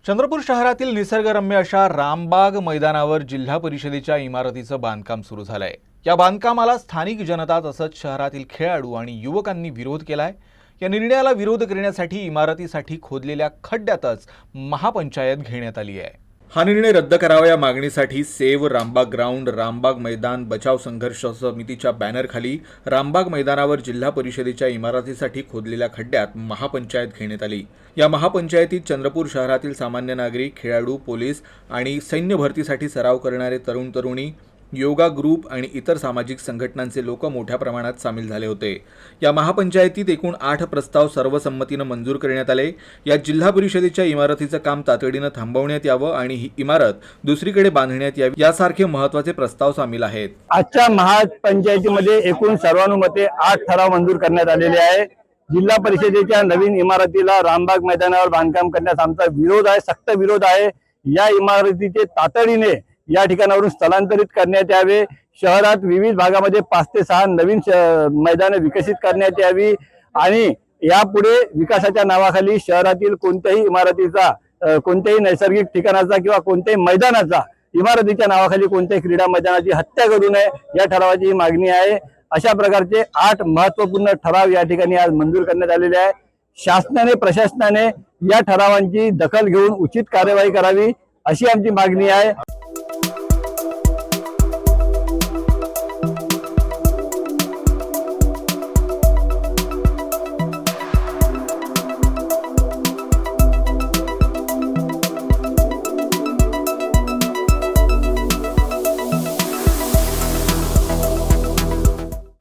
चंद्रपूर शहरातील निसर्गरम्य अशा रामबाग मैदानावर जिल्हा परिषदेच्या इमारतीचं बांधकाम सुरू झालंय। या बांधकामाला स्थानिक जनता तसंच शहरातील खेळाडू आणि युवकांनी विरोध केलाय। या निर्णयाला विरोध करण्यासाठी इमारतीसाठी खोदलेल्या खड्ड्यातच महापंचायत घेण्यात आली आहे। हा निर्णय रद्द करावा या मागणीसाठी सेव्ह रामबाग ग्राउंड, रामबाग मैदान बचाव संघर्ष समितीच्या बॅनरखाली रामबाग मैदानावर जिल्हा परिषदेच्या इमारतीसाठी खोदलेल्या खड्ड्यात महापंचायत घेण्यात आली। या महापंचायतीत चंद्रपूर शहरातील सामान्य नागरिक, खेळाडू, पोलीस आणि सैन्य भरतीसाठी सराव करणारे तरुण तरुणी, योगा ग्रुप आणि इतर सामाजिक संघटनांचे लोक मोठ्या प्रमाणात सामील झाले होते। या महापंचायतीत एकूण 8 प्रस्ताव सर्वसंमतीने मंजूर करण्यात आले। या जिल्हा परिषदेच्या इमारतीचं काम तातडीने थांबवण्यात यावं आणि ही इमारत दुसरीकडे बांधण्यात यावी यासारखे महत्त्वाचे प्रस्ताव सामील आहेत। आजच्या महापंचायतीमध्ये एकूण सर्वानुमते 8 ठराव मंजूर करण्यात आलेले आहे। जिल्हा परिषदेच्या नवीन इमारतीला रामबाग मैदानावर बांधकाम करण्यास आमचा विरोध आहे, सक्त विरोध आहे। या इमारतीचे तातडीने या ठिकाणावरून स्थलांतरित करण्यात यावे। शहरात विविध भागामध्ये 5 ते 6 नवीन मैदाने विकसित करण्यात यावी आणि यापुढे विकासाच्या नावाखाली शहरातील कोणत्याही इमारतीचा, कोणत्याही नैसर्गिक ठिकाणाचा किंवा कोणत्याही मैदानाचा, इमारतीच्या नावाखाली कोणत्याही क्रीडा मैदानाची हत्या करू नये या ठरावाची ही मागणी आहे। अशा प्रकारचे 8 महत्त्वपूर्ण ठराव या ठिकाणी आज मंजूर करण्यात आलेले आहे। शासनाने, प्रशासनाने या ठरावांची दखल घेऊन उचित कार्यवाही करावी अशी आमची मागणी आहे।